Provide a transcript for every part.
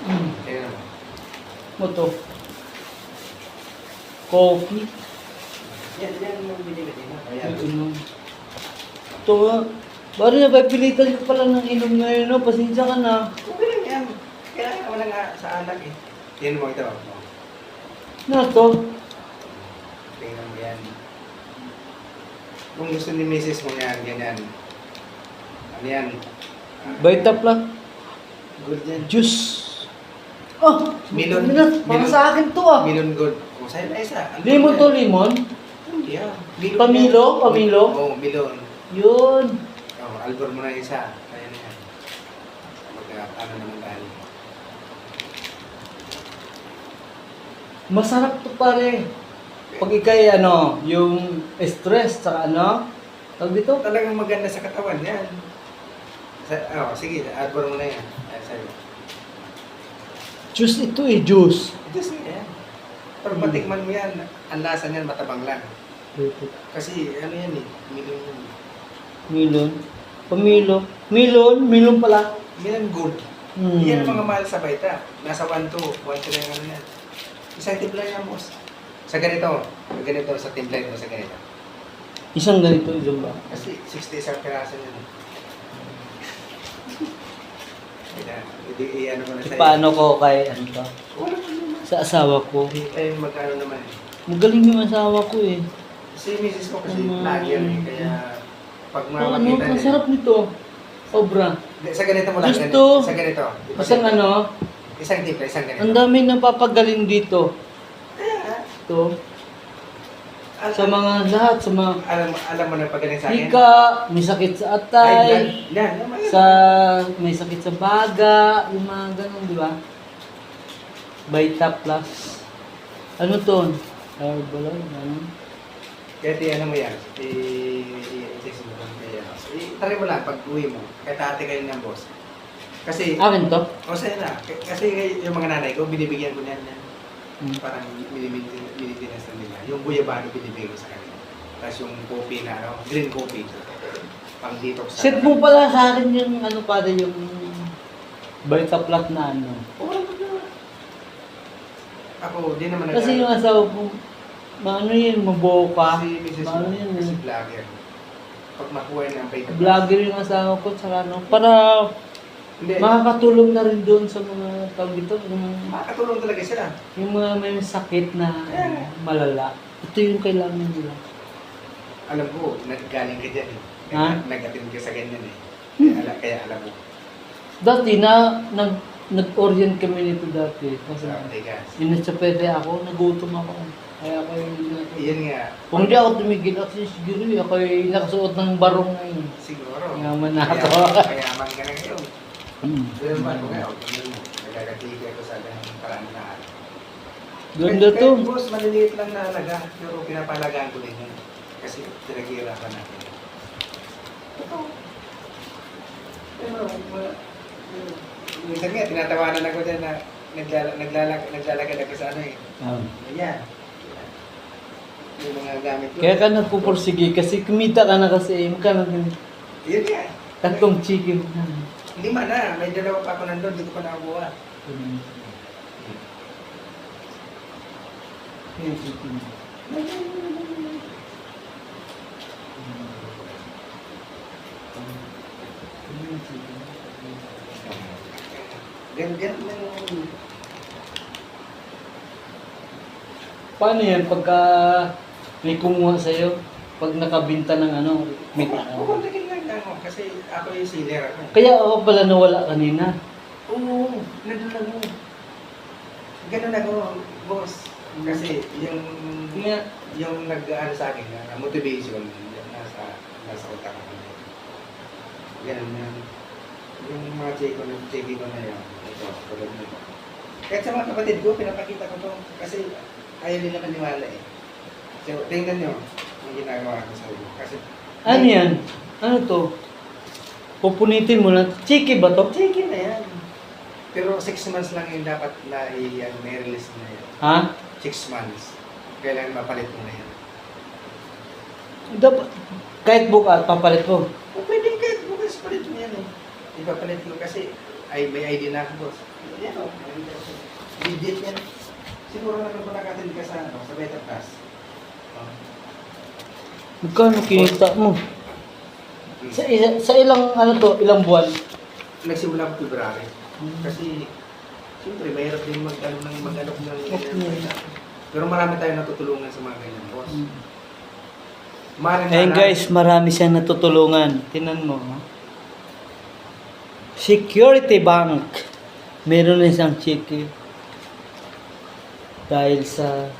Kaya naman. Ano to? Coffee. Yan yung binili din. Ayan. Inom. Ito nga. Bari na ba, pilitan ko pala ng inom ngayon, no? Pasensya ka na. Okay lang yan. Kailangan naman lang sa anak eh. Yan mo ito. Ano to? Tingnan mo yan. Kung gusto ni Mrs. mo yan, ganyan. Ano yan? Vita Plus. Good yan. Juice. Oh! Melon. Para sa akin to ah. Melon good. Kung sa'yo na isa. Limon to, limon? Hindi ah. Pamilo? Pamilo? Oo, melon. Yun. Oh, albor mo na isa. Kaya na yan. Ano naman tayo. Masarap to pare. Pag ikay ano, yung stress, saka ano, tawag dito? Talagang maganda sa katawan yan. Sige, albor mo na yan. Ayan sa'yo. Juice ito eh, juice. Just yan. Pag matikman mo yan, ang lasa niyan matabang lang. Kasi ano yan eh, melon yan. Milon. Pamilo. Milon pala. Melon good. Hmm. Yan ang mga mahal sa baita. Nasa 1-2. 1-2 na yung ano yan. Isang timpla yan, boss. Sa ganito, sa timpla ito, sa ganito. Isang ganito, isang ba? Kasi 60 isang piraso yan. Kaya, hindi ano mo na sa'yo. Paano ko kay ano to? Wala pa naman. Sa asawa ko. Ay, magkano naman eh. Magaling yung asawa ko eh. Si misis ko kasi lagi yan eh. Kaya, pag Oh, ano, makakita ang sarap nito. Sobra. Sa ganito mo lang. Gusto. Sa ganito. Isang ano, Isang timpla, isang ganito. ang dami napapagaling dito. Kaya nga. Ito. Sa mga lahat, sa mga Alam mo na pag ganun sa akin? hika, may sakit sa atay, Yan. sa may sakit sa baga, yung mga ganun, di ba? Vita Plus. Ano to? Herbal, ano? Kaya ano mo yan, i-test mo kung kaya. Try mo lang pag uwi mo, kahit ate kayo ng boss. Kasi, Akin to? o sa'yo na, kasi yung mga nanay ko, binibigyan ko niyan. Parang minitinas na nila. Yung guyabano binibigyan ko sa kanila. Tapos yung coffee na, green coffee. Pang detox. Set mo pala sa akin yung ano pala yung Vita Plus na ano. Ako, di naman Kasi yung asawa ko, ano yun, maboka. Kasi Mrs. Ano mo, yun kasi eh. vlogger. Pag makuha niya ang beta. Vlogger yung asawa ko, tsaka ano, para Hindi, makakatulong na rin doon sa mga tawag dito, makakatulong talaga sila. yung mga may sakit na malala. Ito yung kailangan nila. Alam ko, naggaling ka dyan eh. Ha? Nag-attend ka sa ganyan eh. Kaya alam mo. Dati nag-orient kami nito dati. Kasi pwede ako, nagutom ako. Kaya ako yung Iyan nga. kung di ako tumigil, kasi siguro ako yung nakasuot ng barong ngayon. Siguro. Yaman na ako. Kayaman ka na ngayon. Pero ba, kung ngayon, nagkakatigil ako sa ganang parang lahat. Ganda to. Kahit boss, maliliit lang na halaga. Pero pinapalagaan ko din yun. Kasi pinaghihirapan natin. Ito. Pero, minsan nga, tinatawanan ako dyan na naglalagad ako sa ano eh. Ayan. Yung mga gamit ko. Kaya ka nagpupursige kasi kumita ka na kasi. Magkano din? Yun nga. Tatlong chicken na. 5 na. May 2 pa ako nandun. Hindi ko pa nakabuha. Ganyan lang yung... Paano yan pagka may kumuha sa'yo? Pag nakabinta ng ano, may Kukuntakin lang ako kasi ako yung seller ako. Kaya ako pala nawala kanina. Oo, nandun lang mo. Ganun ako, boss. Kasi yung nag-ano sa akin, na motivation, nasa utak ako. Ganun yan. Yung mga check ko na yun. Ito, tulad nito. Kahit sa mga kapatid ko, pinapakita ko to. Kasi ayaw nila maniwala eh. So, tingnan nyo ang ginagawa ko sa iyo. Kasi, Ano yan? Ano to? Pupunitin mo lang. Chiki ba to? check-in na yan. Pero 6 months lang yung dapat na may release na yan. Ha? 6 months. Kailangan mapalit mo na yan. Dapat, kahit bukas, papalit ko. O pwede kahit bukas palit mo yan eh. Ipapalit ko kasi ay may ID na ako, boss. Yan o, legit yan. Siguro naman kung nakatindi ka sa, sa Beta Plus. Magkano kinita mo? Sa ilang, ano to, ilang buwan? Nagsimula ko February. Kasi, siyempre, mahirap din mag-alok ng pero marami tayong natutulungan sa mga ganyan, boss. Ayun guys, marami siyang natutulungan. Tinan mo. Ha? Security Bank. Meron na isang cheque. Dahil sa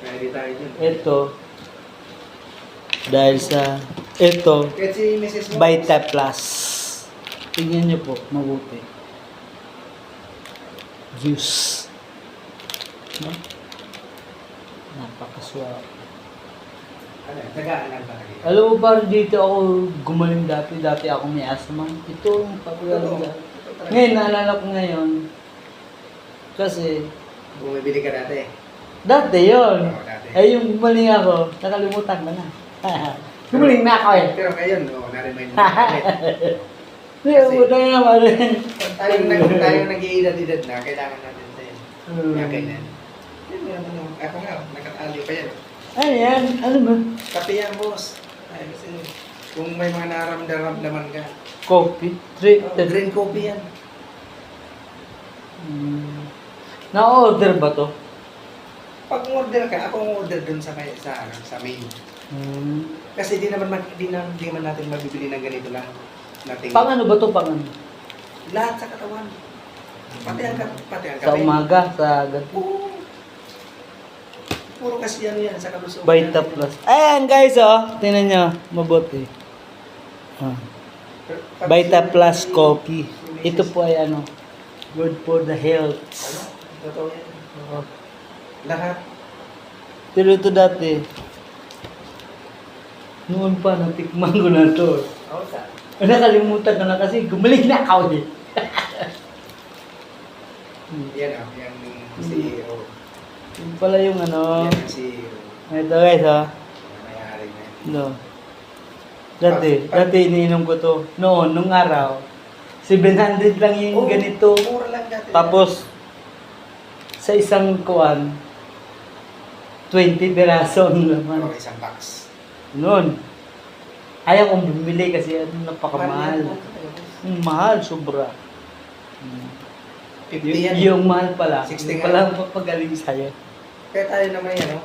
Kaya di tayo dyan. ito. Dahil sa ito. Kahit si Mrs. Mo, Vita Plus. Tingnan niyo po, mabuti. Juice. No? Napakaswak. ano, tagaan ba kayo? Alam mo ba, dito ako gumaling dati. Dati ako may asthma. Ito yung pagkagaling dati. Ngayon, naalala ko ngayon. Kasi, Bumibili ka dati. dati yun. Oo, dati. Ay, yung gumaling ako, nakalimutan ko na. Gumaling na ako eh. Pero ngayon, na-remind mo ulit. Hindi, puta na naman rin. Tayo nag-iedad-edad na, kailangan natin tayo. Kaya ganyan. Yun, ako nga, nakatali pa yan. Ano yan? Ano ba? Kape yan, boss. Ay, kasi kung may mga naramdaman ka, Coffee? green coffee yan. Na-order ba to? Pag order ka, ako order dun sa main. Kasi di naman natin mabibili ng ganito lang. Nating, Pang ano ba to? Pang ano? lahat sa katawan. Pati ang kape. Sa umaga, sa gabi. Puro kasi yan sa kalusugan. Vita Plus. Ayan guys oh. Tingnan nyo. Mabuti. Ah. Vita Plus coffee. Ito po ay ano. Good for the health. Ano? Totoo yan. Oh. Lahat. Pero ito dati. Noon pa, natikman ko na to. Oo, sa. Nakalimutan ko na kasi gumaling na ako eh. Yan yan CEO. Yung pala yung ano. Yan ang CEO. Ito guys oh. May-ari na yan. No. Dati iniinom ko to. Noon, nung araw. 700 lang yung Oo, ganito. mura lang dati. Tapos, sa isang kuwan, 20 piraso ang laman. Isang box. Noon. Ayaw kong bumili kasi ano, napakamahal. Mahal, sobra. 50 yan. Yung mahal pala. 60 Yung pala ang papagaling sa'yo. Kaya tayo naman yan, no?